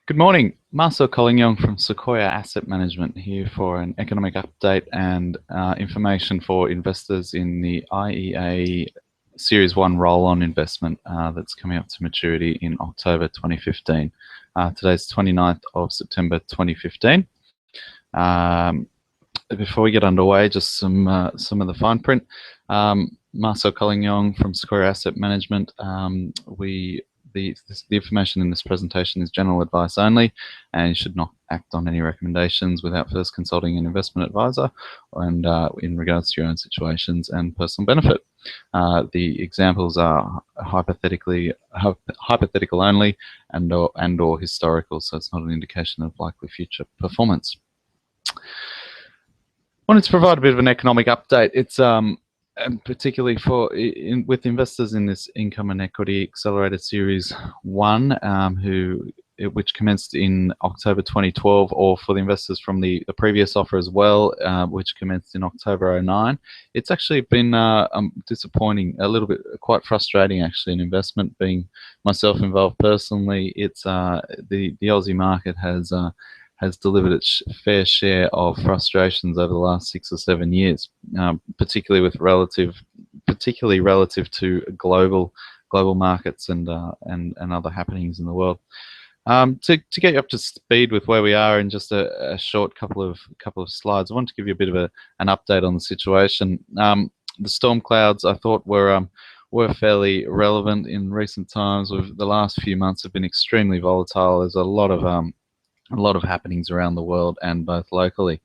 Good morning, Marcel Collignon from Sequoia Asset Management here for an economic update and information for investors in the IEA Series 1 roll-on investment that's coming up to maturity in October 2015. Today's 29th of September 2015. Before we get underway, just some of the fine print. Marcel Collignon from Sequoia Asset Management. The information in this presentation is general advice only, and you should not act on any recommendations without first consulting an investment advisor and in regards to your own situations and personal benefit. The examples are hypothetical only and or historical, so it's not an indication of likely future performance. Wanted to provide a bit of an economic update. It's and particularly with investors in this Income and Equity Accelerated Series 1, which commenced in October 2012, or for the investors from the previous offer as well, which commenced in October 2009. It's actually been disappointing, a little bit, quite frustrating actually, in investment. Being myself involved personally, it's the Aussie market has delivered its fair share of frustrations over the last 6 or 7 years, particularly relative to global markets and other happenings in the world. To get you up to speed with where we are in just a short couple of slides, I want to give you a bit of an update on the situation. The storm clouds, I thought, were fairly relevant in recent times. The last few months have been extremely volatile. There's a lot of happenings around the world and both locally.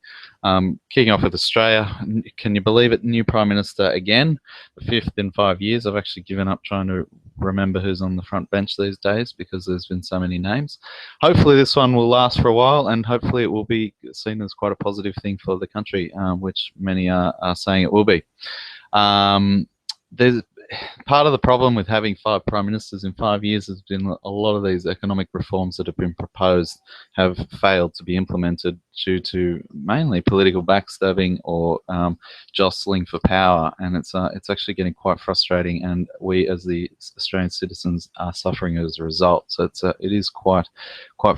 Kicking off with Australia, can you believe it? New Prime Minister again, the 5th in 5 years. I've actually given up trying to remember who's on the front bench these days because there's been so many names. Hopefully this one will last for a while, and hopefully it will be seen as quite a positive thing for the country, which many are saying it will be. There's part of the problem with having 5 prime ministers in 5 years has been a lot of these economic reforms that have been proposed have failed to be implemented due to mainly political backstabbing or jostling for power, and it's actually getting quite frustrating, and we as the Australian citizens are suffering as a result. So it is quite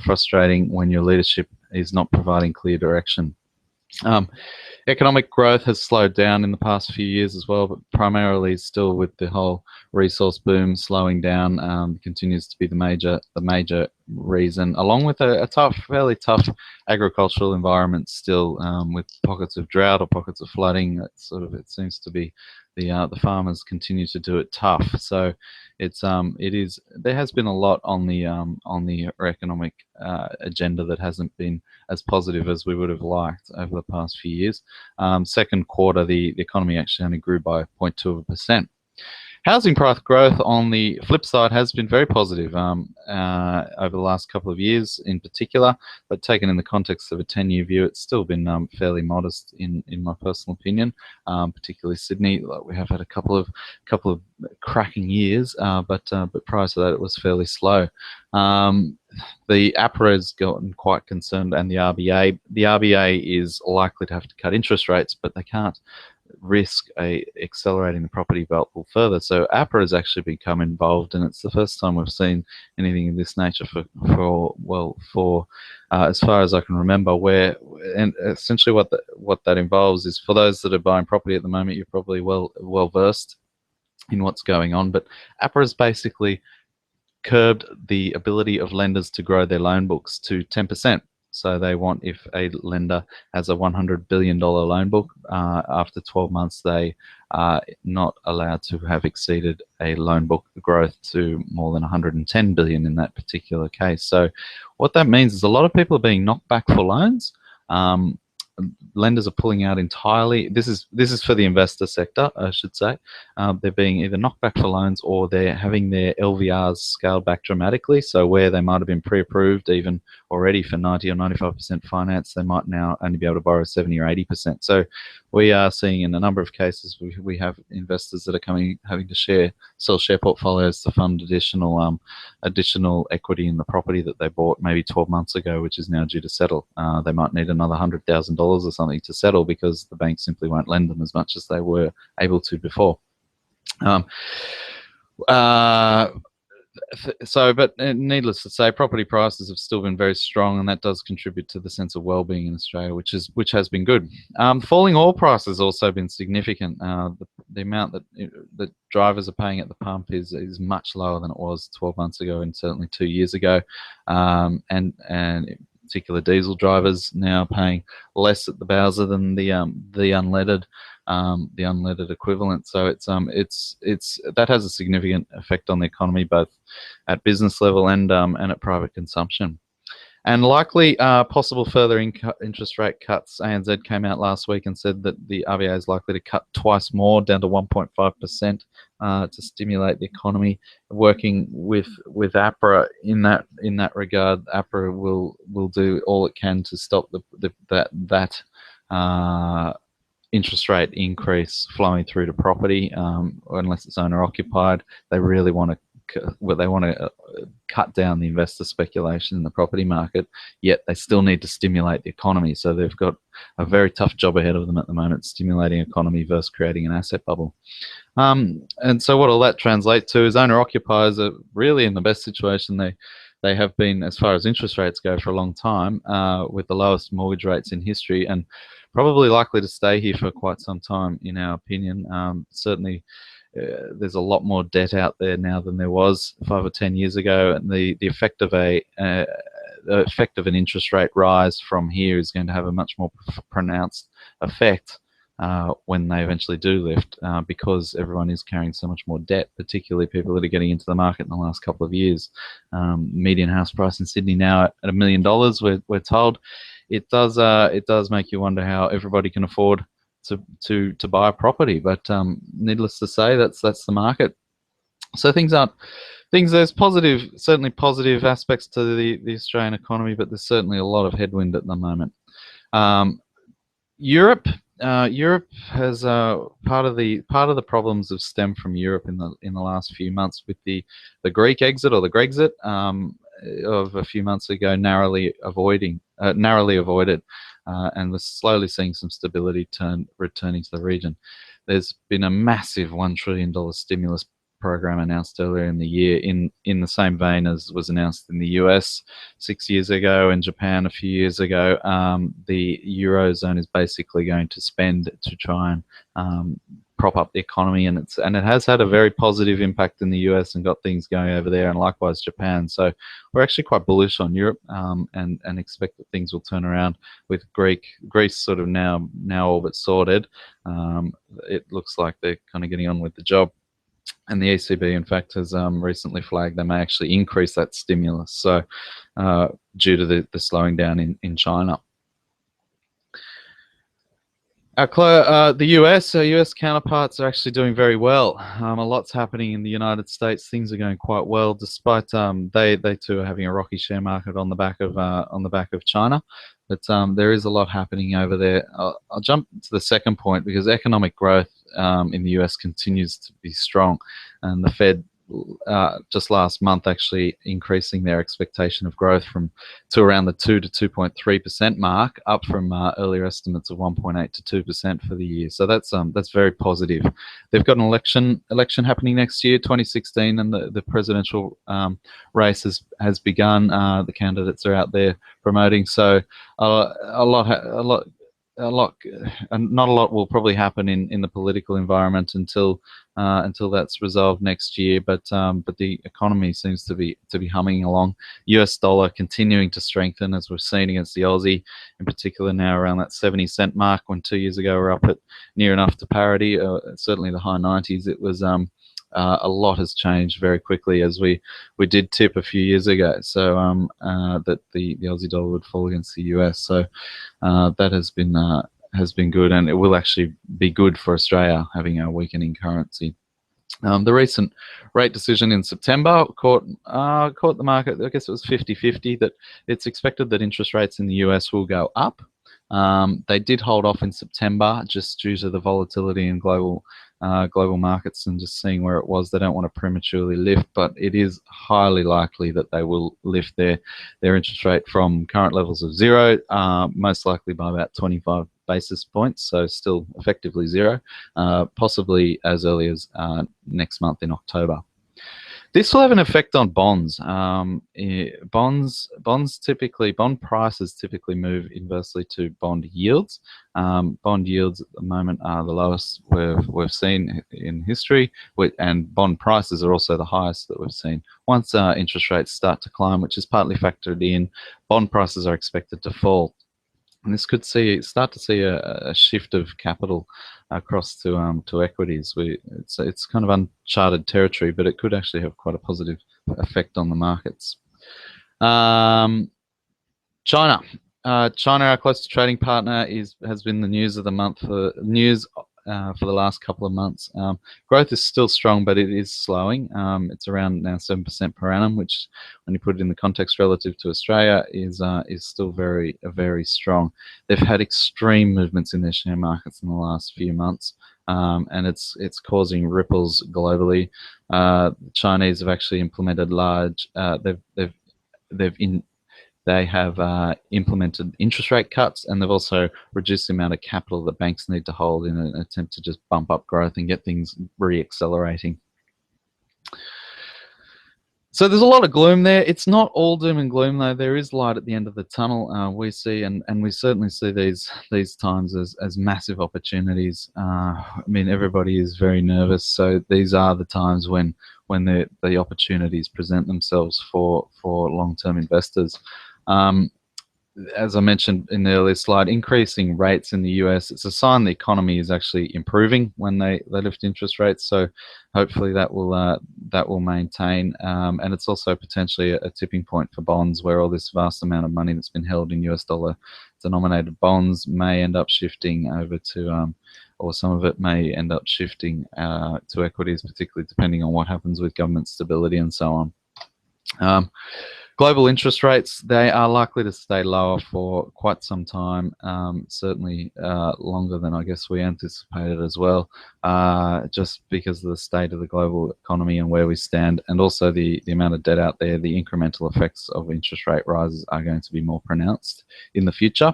frustrating when your leadership is not providing clear direction. Economic growth has slowed down in the past few years as well, but primarily still with the whole resource boom slowing down, continues to be the major reason, along with a fairly tough agricultural environment still, with pockets of drought or pockets of flooding. It seems to be the farmers continue to do it tough. So there has been a lot on the economic agenda that hasn't been as positive as we would have liked over the past few years. Second quarter, the economy actually only grew by 0.2%. Housing price growth, on the flip side, has been very positive over the last couple of years in particular, but taken in the context of a 10-year view, it's still been fairly modest in my personal opinion, particularly Sydney. We have had a couple of cracking years, but prior to that it was fairly slow. The APRA has gotten quite concerned, and the RBA. The RBA is likely to have to cut interest rates, but they can't risk accelerating the property bubble further. So APRA has actually become involved, and it's the first time we've seen anything of this nature for as far as I can remember. And essentially what that involves is, for those that are buying property at the moment, you're probably well versed in what's going on, but APRA has basically curbed the ability of lenders to grow their loan books to 10%. So they want, if a lender has a $100 billion loan book, after 12 months they are not allowed to have exceeded a loan book growth to more than $110 billion in that particular case. So what that means is a lot of people are being knocked back for loans. Lenders are pulling out entirely. This is for the investor sector, I should say. They're being either knocked back for loans, or they're having their LVRs scaled back dramatically. So where they might have been pre-approved even already for 90 or 95% finance, they might now only be able to borrow 70 or 80%. So we are seeing in a number of cases we have investors that are having to sell share portfolios to fund additional equity in the property that they bought maybe 12 months ago, which is now due to settle. They might need another $100,000 or something to settle because the bank simply won't lend them as much as they were able to before. But needless to say, property prices have still been very strong, and that does contribute to the sense of well-being in Australia, which has been good. Falling oil prices also been significant. The amount that drivers are paying at the pump is much lower than it was 12 months ago, and certainly 2 years ago. And in particular, diesel drivers now paying less at the bowser than the unleaded equivalent. So it's that has a significant effect on the economy, both at business level and at private consumption. And likely possible further interest rate cuts. ANZ came out last week and said that the RBA is likely to cut twice more, down to 1.5%, to stimulate the economy. Working with APRA in that regard, APRA will do all it can to stop that interest rate increase flowing through to property, unless it's owner occupied. They really want to cut down the investor speculation in the property market, yet they still need to stimulate the economy. So they've got a very tough job ahead of them at the moment, stimulating economy versus creating an asset bubble. And so what all that translates to is owner occupiers are really in the best situation they have been as far as interest rates go for a long time, with the lowest mortgage rates in history, and probably likely to stay here for quite some time, in our opinion. Certainly, there's a lot more debt out there now than there was 5 or 10 years ago, and the effect of an interest rate rise from here is going to have a much more pronounced effect when they eventually do lift, because everyone is carrying so much more debt, particularly people that are getting into the market in the last couple of years. Median house price in Sydney now at $1 million, we're told. It does make you wonder how everybody can afford to buy a property, but needless to say, that's the market. So there's certainly positive aspects to the Australian economy, but there's certainly a lot of headwind at the moment. Europe has part of the problems have stemmed from Europe in the last few months, with the Greek exit, or the Grexit, of a few months ago, narrowly avoided, and we're slowly seeing some stability returning to the region. There's been a massive $1 trillion stimulus program announced earlier in the year, in the same vein as was announced in the US 6 years ago and Japan a few years ago. The Eurozone is basically going to spend to try and prop up the economy, and it has had a very positive impact in the US and got things going over there, and likewise Japan. So we're actually quite bullish on Europe, and expect that things will turn around with Greece sort of now all but sorted. It looks like they're kind of getting on with the job. And the ECB, in fact, has recently flagged they may actually increase that stimulus, so due to the slowing down in China. The US, our US counterparts are actually doing very well. A lot's happening in the United States. Things are going quite well, despite they too are having a rocky share market on the back of China. But there is a lot happening over there. I'll jump to the second point, because economic growth in the US continues to be strong, and the Fed just last month actually increasing their expectation of growth to around the 2 to 2.3% mark, up from earlier estimates of 1.8 to 2% for the year. So that's very positive. They've got an election happening next year, 2016, and the presidential race has begun. The candidates are out there promoting. So not a lot will probably happen in the political environment until that's resolved next year. But the economy seems to be humming along. US dollar continuing to strengthen, as we've seen against the Aussie, in particular now around that 70-cent mark, when 2 years ago we were up at near enough to parity, certainly the high 90s. It was a lot has changed very quickly, as we did tip a few years ago, so that the Aussie dollar would fall against the US. So that has been good, and it will actually be good for Australia having a weakening currency. The recent rate decision in September caught the market. I guess it was 50-50 that it's expected that interest rates in the US will go up. They did hold off in September just due to the volatility in global markets and just seeing where it was. They don't want to prematurely lift, but it is highly likely that they will lift their interest rate from current levels of 0, most likely by about 25 basis points, so still effectively 0, possibly as early as next month in October. This will have an effect on bonds. Bond prices typically move inversely to bond yields. Bond yields at the moment are the lowest we've seen in history, and bond prices are also the highest that we've seen. Once interest rates start to climb, which is partly factored in, bond prices are expected to fall. And this could start to see a shift of capital across to equities. It's kind of uncharted territory, but it could actually have quite a positive effect on the markets. China. China, our closest trading partner, has been the news of the month for the last couple of months. Growth is still strong, but it is slowing. It's around now 7% per annum, which, when you put it in the context relative to Australia, is still very strong. They've had extreme movements in their share markets in the last few months, and it's causing ripples globally. The Chinese have actually implemented large. They have implemented interest rate cuts, and they've also reduced the amount of capital that banks need to hold in an attempt to just bump up growth and get things re-accelerating. So there's a lot of gloom there. It's not all doom and gloom, though. There is light at the end of the tunnel. We see, and we certainly see these times as massive opportunities. I mean, everybody is very nervous, so these are the times when the opportunities present themselves for long-term investors. As I mentioned in the earlier slide, increasing rates in the US, it's a sign the economy is actually improving when they lift interest rates. So hopefully that will maintain, and it's also potentially a tipping point for bonds, where all this vast amount of money that's been held in US dollar denominated bonds may end up shifting over to, or some of it may end up shifting to equities, particularly depending on what happens with government stability and so on. Global interest rates, they are likely to stay lower for quite some time, certainly longer than I guess we anticipated as well, just because of the state of the global economy and where we stand, and also the amount of debt out there. The incremental effects of interest rate rises are going to be more pronounced in the future.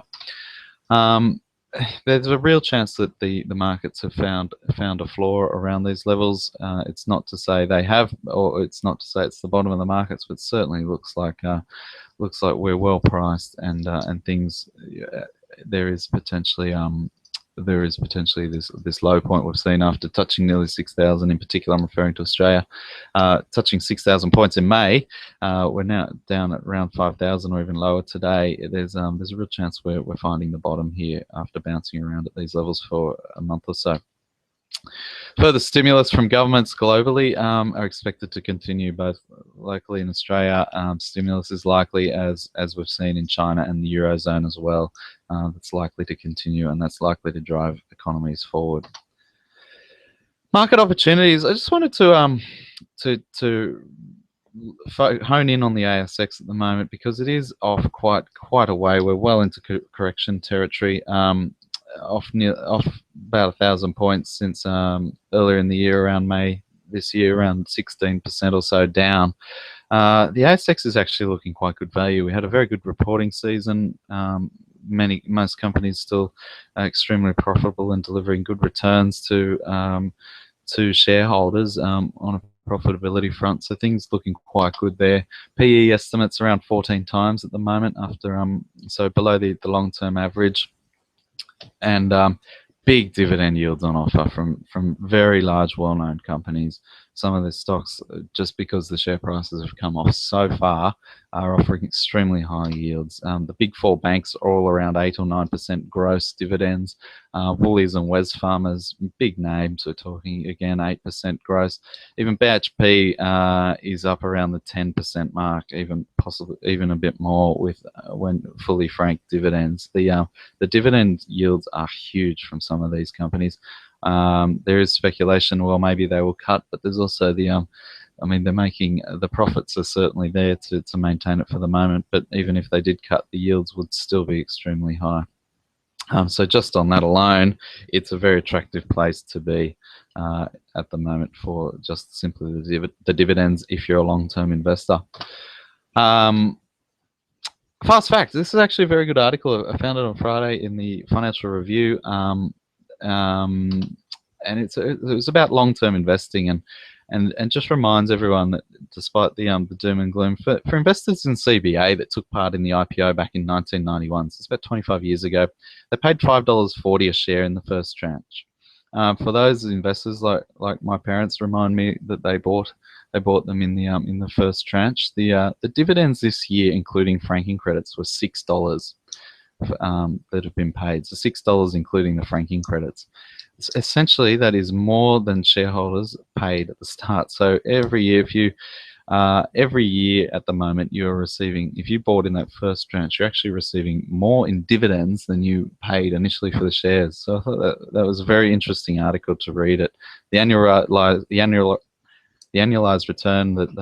There's a real chance that the markets have found a floor around these levels. It's not to say they have, or it's not to say it's the bottom of the markets, but it certainly looks like we're well priced, and things. There is potentially this low point we've seen after touching nearly 6,000. In particular, I'm referring to Australia, touching 6,000 points in May. We're now down at around 5,000 or even lower today. There's a real chance we're finding the bottom here after bouncing around at these levels for a month or so. Further stimulus from governments globally are expected to continue, both locally in Australia. Stimulus is likely, as we've seen in China and the Eurozone as well. That's likely to continue, and that's likely to drive economies forward. Market opportunities. I just wanted to hone in on the ASX at the moment, because it is off quite a way. We're well into correction territory. Off about 1,000 points since earlier in the year, around May this year, around 16% or so down. The ASX is actually looking quite good value. We had a very good reporting season. Most companies still extremely profitable and delivering good returns to shareholders on a profitability front. So things looking quite good there. PE estimates around 14 times at the moment, after so below the long-term average. And big dividend yields on offer from very large, well-known companies. Some of the stocks, just because the share prices have come off so far, are offering extremely high yields. The big four banks are all around 8 or 9% gross dividends. Woolies and Wesfarmers, big names, we're talking again 8% gross. Even BHP is up around the 10% mark, possibly even a bit more with when fully franked dividends. The dividend yields are huge from some of these companies. There is speculation, well, maybe they will cut, but there's also they're making, the profits are certainly there to maintain it for the moment, but even if they did cut, the yields would still be extremely high. So just on that alone, it's a very attractive place to be at the moment for just simply the dividends if you're a long-term investor. Fast fact, this is actually a very good article. I found it on Friday in the Financial Review. And it was about long-term investing, and just reminds everyone that despite the doom and gloom, for investors in CBA that took part in the IPO back in 1991, so it's about 25 years ago, they paid $5.40 a share in the first tranche. For those investors like my parents remind me that they bought them in the first tranche. The dividends this year, including franking credits, were $6 that have been paid. So $6 including the franking credits. Essentially, that is more than shareholders paid at the start. So every year, every year at the moment, you're receiving, if you bought in that first tranche, you're actually receiving more in dividends than you paid initially for the shares. So I thought that was a very interesting article to read. It the annualized return that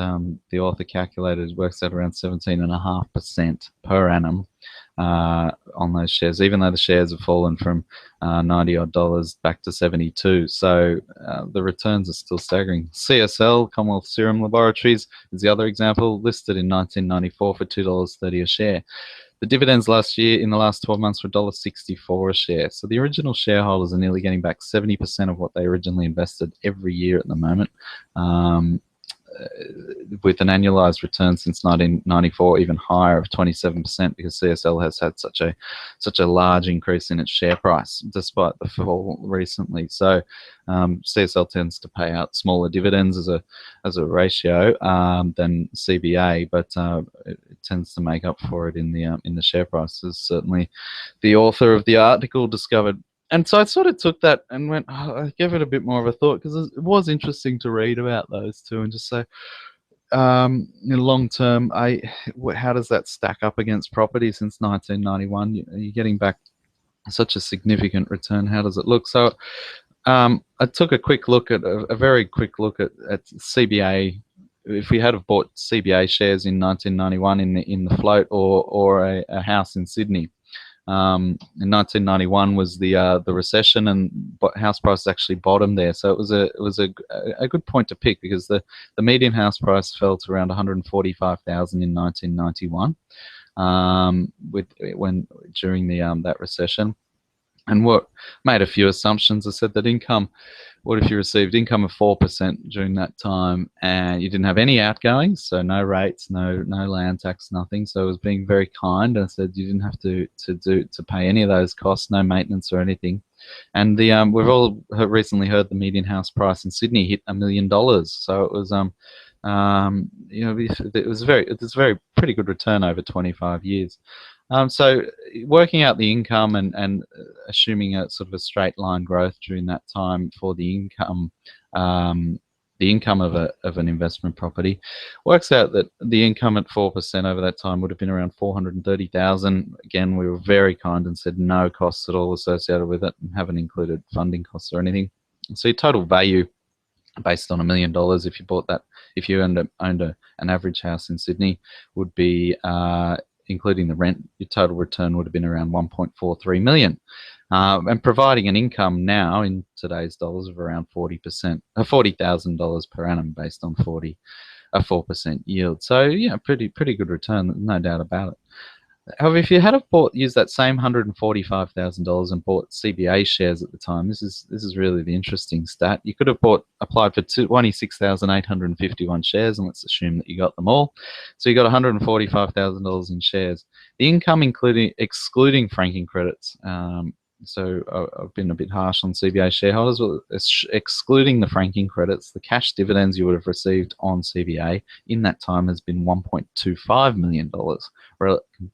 the author calculated works out around 17.5% per annum on those shares, even though the shares have fallen from 90 odd dollars back to 72. So the returns are still staggering. CSL, Commonwealth Serum Laboratories, is the other example, listed in 1994 for $2.30 a share. The dividends last year, in the last 12 months, were $1.64 a share. So the original shareholders are nearly getting back 70% of what they originally invested every year at the moment. With an annualized return since 1994 even higher of 27%, because CSL has had such a large increase in its share price despite the fall recently. So CSL tends to pay out smaller dividends as a ratio than CBA, but it tends to make up for it in the share prices. Certainly, the author of the article discovered. And so I sort of took that and went, I gave it a bit more of a thought, because it was interesting to read about those two and just say, in long term, how does that stack up against property since 1991? You're getting back such a significant return. How does it look? So I took a very quick look at CBA. If we had have bought CBA shares in 1991 in the float, or a house in Sydney. In 1991 was the recession, and house prices actually bottomed there. So it was a good point to pick, because the median house price fell to around 145,000 in 1991, during that recession. And what made a few assumptions. I said that what if you received income of 4% during that time and you didn't have any outgoings, so no rates, no land tax, nothing. So it was being very kind. I said you didn't have to pay any of those costs, no maintenance or anything. And we've all recently heard the median house price in Sydney hit $1 million. So it was it was a very pretty good return over 25 years. So working out the income and assuming a sort of a straight line growth during that time for the income of an investment property, works out that the income at 4% over that time would have been around 430,000. Again, we were very kind and said no costs at all associated with it, and haven't included funding costs or anything. So your total value, based on $1 million, if you bought that, if you owned an average house in Sydney, would be including the rent, your total return would have been around 1.43 million, and providing an income now in today's dollars of around $40,000 per annum based on a 4% yield. So yeah, pretty good return, no doubt about it. However, if you had used that same $145,000 and bought CBA shares at the time, this is really the interesting stat. You could have applied for 26,851 shares, and let's assume that you got them all. So you got $145,000 in shares. The income, excluding franking credits. So I've been a bit harsh on CBA shareholders. Well, excluding the franking credits, the cash dividends you would have received on CBA in that time has been $1.25 million.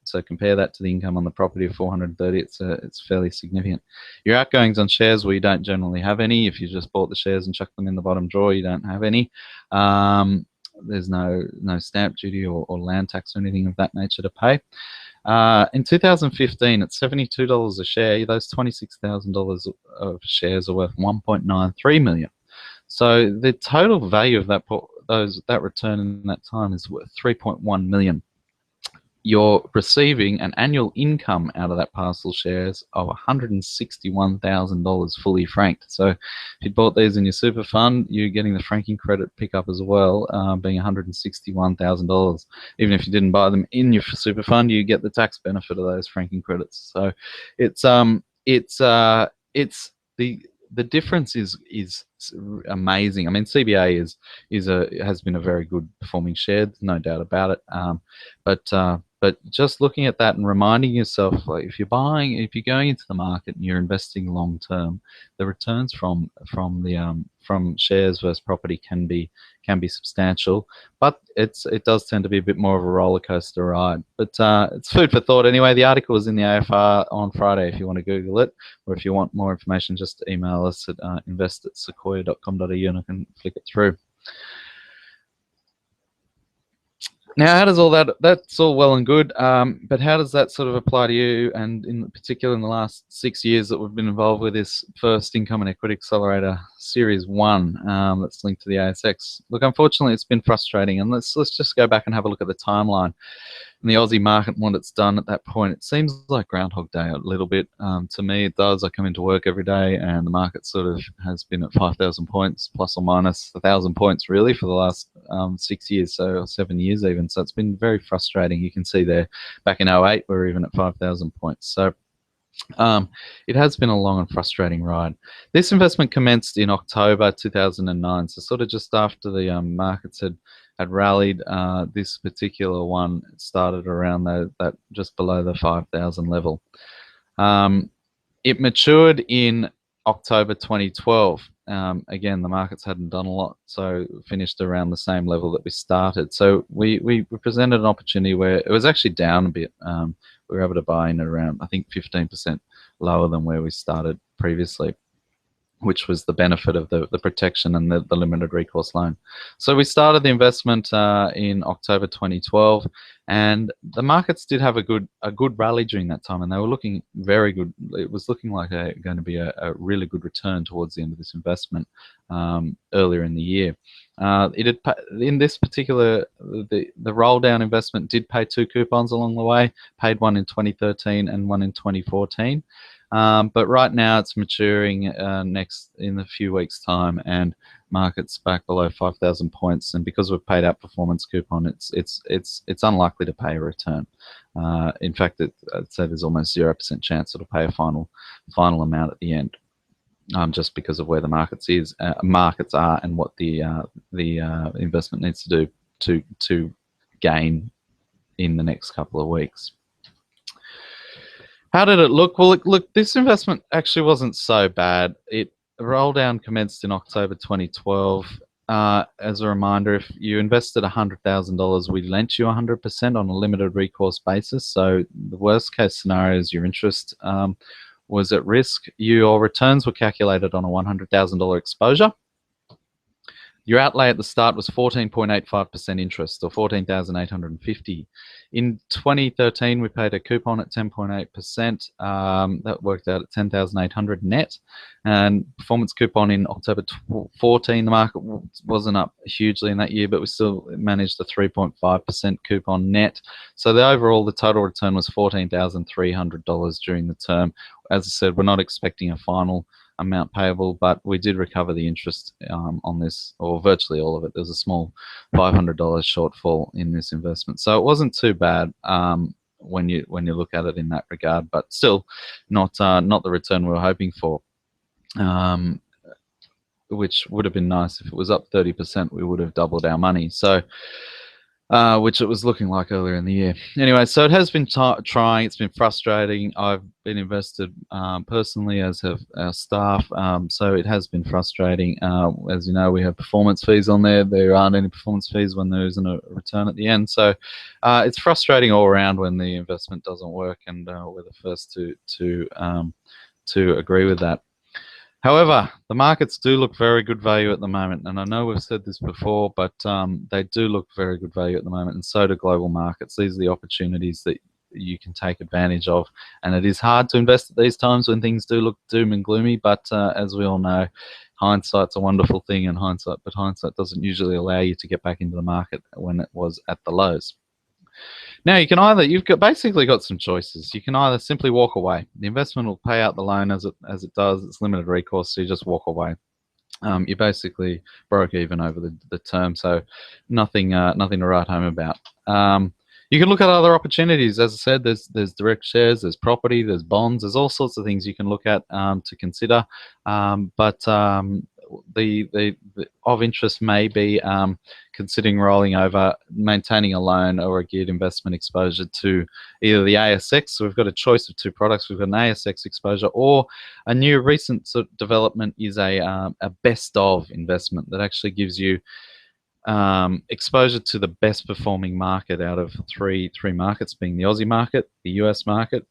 So compare that to the income on the property of 430. It's fairly significant. Your outgoings on shares, well, you don't generally have any. If you just bought the shares and chucked them in the bottom drawer, you don't have any. There's no stamp duty or land tax or anything of that nature to pay. In 2015, at $72 a share, those $26,000 of shares are worth $1.93 million. So the total value of that return in that time is worth $3.1 million. You're receiving an annual income out of that parcel shares of $161,000 fully franked. So if you bought these in your super fund, you're getting the franking credit pickup as well, being $161,000. Even if you didn't buy them in your super fund, you get the tax benefit of those franking credits. So it's the the difference is amazing. I mean, CBA has been a very good performing share, there's no doubt about it. But just looking at that and reminding yourself, like if you're going into the market and you're investing long term, the returns from shares versus property can be substantial, but it does tend to be a bit more of a roller coaster ride. But it's food for thought anyway. The article was in the AFR on Friday if you want to Google it, or if you want more information, just email us at invest@sequoia.com.au and I can flick it through. Now, how does that's all well and good, but how does that sort of apply to you, and in particular in the last 6 years that we've been involved with this first Income and Equity Accelerator Series 1 that's linked to the ASX? Look, unfortunately, it's been frustrating, and let's just go back and have a look at the timeline in the Aussie market and what it's done at that point. It seems like Groundhog Day a little bit. To me, it does. I come into work every day and the market sort of has been at 5,000 points, plus or minus 1,000 points really for the last 6 years, or 7 years even. So it's been very frustrating. You can see there back in 08, we were even at 5,000 points. So it has been a long and frustrating ride. This investment commenced in October 2009, so sort of just after the markets had rallied. This particular one started around that just below the 5,000 level. It matured in October 2012. Again, the markets hadn't done a lot, so finished around the same level that we started. So we presented an opportunity where it was actually down a bit. We were able to buy in at around, I think, 15% lower than where we started previously, which was the benefit of the protection and the limited recourse loan. So we started the investment in October 2012, and the markets did have a good rally during that time, and they were looking very good. It was looking like going to be a really good return towards the end of this investment earlier in the year. In this particular, the roll down investment did pay 2 coupons along the way, paid one in 2013 and one in 2014. But right now it's maturing in a few weeks' time, and markets back below 5,000 points. And because we've paid out performance coupon, it's unlikely to pay a return. In fact, I'd say there's almost 0% chance it'll pay a final amount at the end, just because of where the markets are and what the investment needs to do to gain in the next couple of weeks. How did it look? Well, look, this investment actually wasn't so bad. The roll down commenced in October 2012. As a reminder, if you invested $100,000, we lent you 100% on a limited recourse basis. So the worst case scenario is your interest was at risk. Your returns were calculated on a $100,000 exposure. Your outlay at the start was 14.85% interest, or $14,850. In 2013, we paid a coupon at 10.8%. That worked out at $10,800 net. And performance coupon in October 2014, the market wasn't up hugely in that year, but we still managed a 3.5% coupon net. So the total return was $14,300 during the term. As I said, we're not expecting a final amount payable, but we did recover the interest on this, or virtually all of it. There's a small $500 shortfall in this investment, so it wasn't too bad when you look at it in that regard, but still not the return we were hoping for, which would have been nice. If it was up 30%, we would have doubled our money. So which it was looking like earlier in the year. Anyway, so it has been trying. It's been frustrating. I've been invested personally, as have our staff. So it has been frustrating. As you know, we have performance fees on there. There aren't any performance fees when there isn't a return at the end. So it's frustrating all around when the investment doesn't work, and we're the first to agree with that. However, the markets do look very good value at the moment, and I know we've said this before, but they do look very good value at the moment, and so do global markets. These are the opportunities that you can take advantage of, and it is hard to invest at these times when things do look doom and gloomy, but as we all know, hindsight's a wonderful thing, and hindsight doesn't usually allow you to get back into the market when it was at the lows. Now, you've basically got some choices. You can either simply walk away. The investment will pay out the loan as it does. It's limited recourse, so you just walk away. You basically broke even over the term, so nothing to write home about. You can look at other opportunities. As I said, there's direct shares, there's property, there's bonds, there's all sorts of things you can look at to consider. But the of interest may be considering rolling over, maintaining a loan or a geared investment exposure to either the ASX. So we've got a choice of two products. We've got an ASX exposure, or a new recent sort of development is a best of investment that actually gives you exposure to the best performing market out of three markets, being the Aussie market, the US market,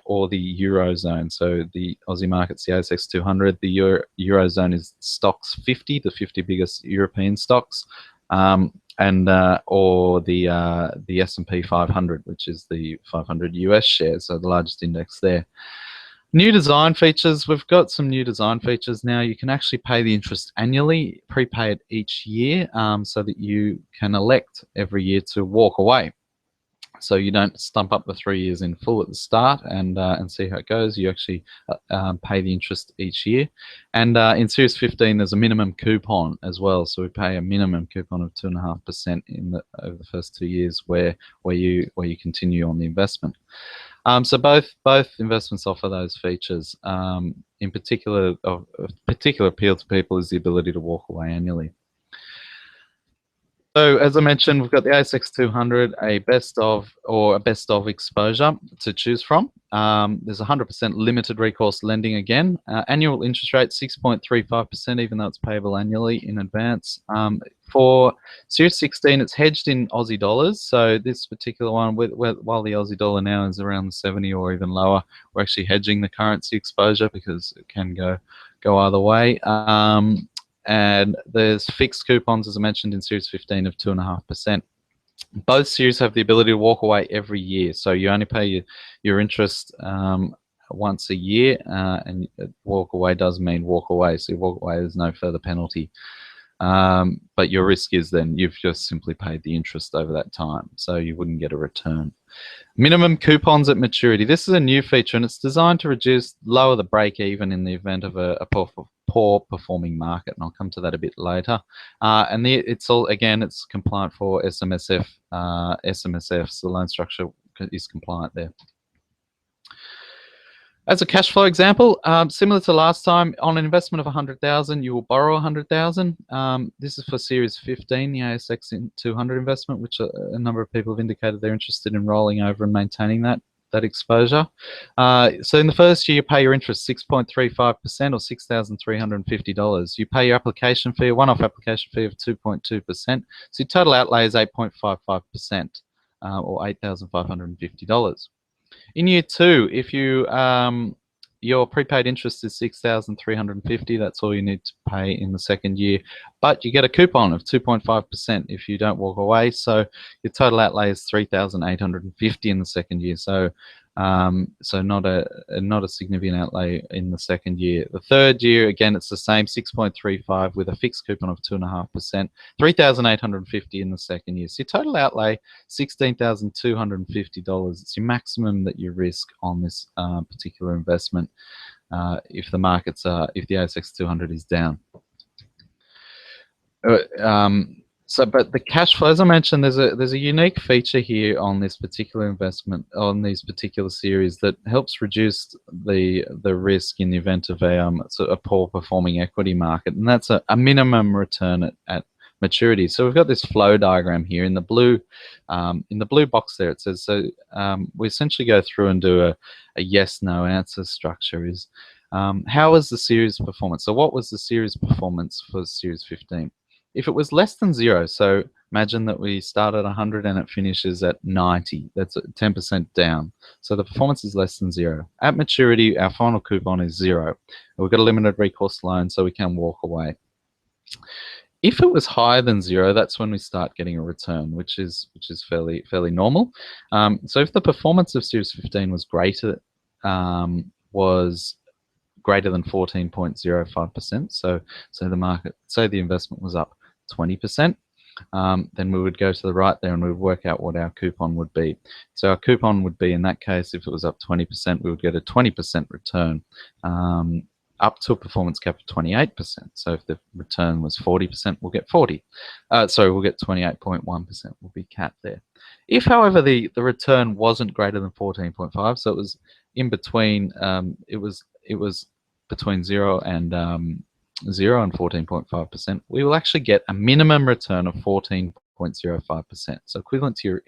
or the Eurozone. So the Aussie market's the ASX 200, the Eurozone is stocks 50, the 50 biggest European stocks, and or the S&P 500, which is the 500 US shares, so the largest index there. New design features. We've got some new design features now. You can actually pay the interest annually, prepay it each year, so that you can elect every year to walk away. So you don't stump up the 3 years in full at the start and see how it goes. You actually pay the interest each year. And in Series 15, there's a minimum coupon as well. So we pay a minimum coupon of 2.5% over the first 2 years where you continue on the investment. So both investments offer those features. In particular, of particular appeal to people is the ability to walk away annually. So as I mentioned, we've got the ASX 200, a best of exposure to choose from. There's 100% limited recourse lending again. Annual interest rate 6.35%, even though it's payable annually in advance. For Series 16, it's hedged in Aussie dollars. So this particular one, while the Aussie dollar now is around 70 or even lower, we're actually hedging the currency exposure because it can go either way. And there's fixed coupons, as I mentioned, in Series 15 of 2.5%. Both series have the ability to walk away every year. So you only pay your interest once a year, and walk away does mean walk away. So you walk away, there's no further penalty. But your risk is then you've just simply paid the interest over that time, so you wouldn't get a return. Minimum coupons at maturity. This is a new feature, and it's designed to lower the break even in the event of a poor performing market, and I'll come to that a bit later. And it's compliant for SMSF. SMSF, so the loan structure is compliant there. As a cash flow example, similar to last time, on an investment of 100,000, you will borrow 100,000. This is for Series 15, the ASX 200 investment, which a number of people have indicated they're interested in rolling over and maintaining that exposure. So in the first year, you pay your interest 6.35% or $6,350. You pay your application fee, a one-off application fee of 2.2%. So your total outlay is 8.55%, or $8,550. In year two, if your prepaid interest is $6,350, that's all you need to pay in the second year. But you get a coupon of 2.5% if you don't walk away. So your total outlay is $3,850 in the second year. So not a significant outlay in the second year. The third year, again, it's the same, 6.35 with a fixed coupon of 2.5%, $3,850 in the second year. So your total outlay, $16,250. It's your maximum that you risk on this particular investment if the ASX 200 is down. But the cash flow, as I mentioned, there's a unique feature here on this particular investment, on these particular series, that helps reduce the risk in the event of a poor performing equity market, and that's a minimum return at maturity. So we've got this flow diagram here in the blue box there. It says, so we essentially go through and do a yes/no answer structure. Is how was the series performance? So what was the series performance for Series 15? If it was less than 0, so imagine that we start at 100 and it finishes at 90, that's 10% down. So the performance is less than 0. At maturity, our final coupon is 0. We've got a limited recourse loan, so we can walk away. If it was higher than 0, that's when we start getting a return, which is fairly normal. So if the performance of Series 15 was greater than 14.05%, so the investment was up 20%, then we would go to the right there and we would work out what our coupon would be. So our coupon would be, in that case, if it was up 20%, we would get a 20% return up to a performance cap of 28%. So if the return was 40%, we'll get 40. Sorry, we'll get 28.1% will be capped there. If, however, the return wasn't greater than 14.5, so it was in between, it was between 0 and 14.5%, we will actually get a minimum return of 14.05%, so equivalent to your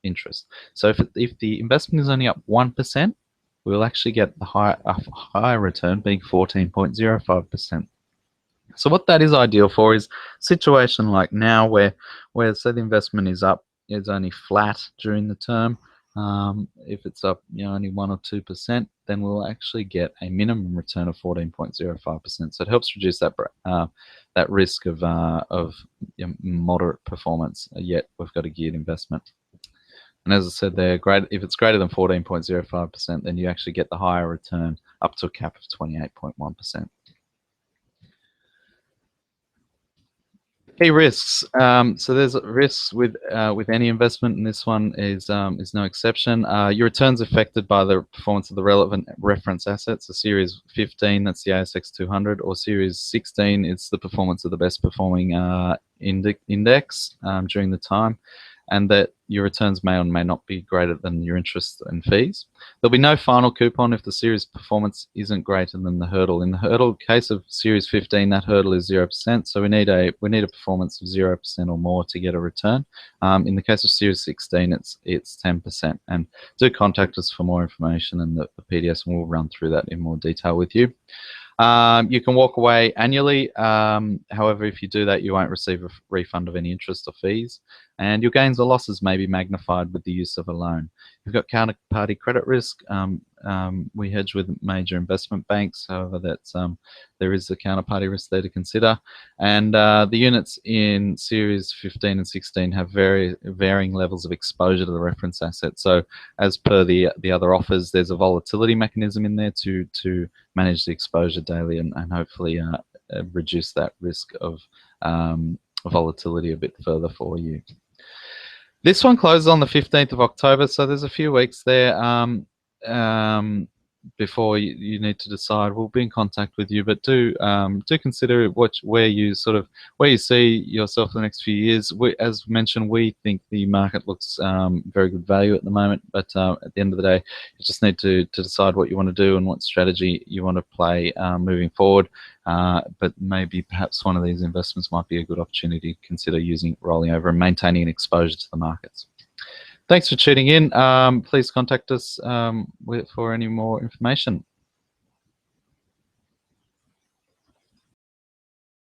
interest. So if the investment is only up 1%, we will actually get a higher return, being 14.05%. So what that is ideal for is a situation like now where say the investment is only flat during the term. If it's up only 1 or 2%, then we'll actually get a minimum return of 14.05%. So it helps reduce that risk of moderate performance, yet we've got a geared investment. And as I said there, if it's greater than 14.05%, then you actually get the higher return up to a cap of 28.1%. Key risks. So there's risks with any investment, and this one is no exception. Your return's affected by the performance of the relevant reference assets. So Series 15, that's the ASX 200, or Series 16, it's the performance of the best performing index during the time, and that your returns may or may not be greater than your interest and fees. There'll be no final coupon if the series performance isn't greater than the hurdle. In the hurdle case of Series 15, that hurdle is 0%, so we need a performance of 0% or more to get a return. In the case of Series 16, it's 10%. And do contact us for more information, and the PDS, and we'll run through that in more detail with you. You can walk away annually. However, if you do that, you won't receive a refund of any interest or fees, and your gains or losses may be magnified with the use of a loan. You've got counterparty credit risk. We hedge with major investment banks. However, there is a counterparty risk there to consider. And the units in Series 15 and 16 have varying levels of exposure to the reference asset. So as per the other offers, there's a volatility mechanism in there to manage the exposure daily and hopefully reduce that risk of volatility a bit further for you. This one closes on the 15th of October, so there's a few weeks there before you need to decide. We'll be in contact with you, but do consider where you see yourself in the next few years. As mentioned, we think the market looks very good value at the moment, but at the end of the day, you just need to decide what you want to do and what strategy you want to play moving forward. But maybe perhaps one of these investments might be a good opportunity to consider rolling over and maintaining an exposure to the markets. Thanks for tuning in. Please contact us for any more information.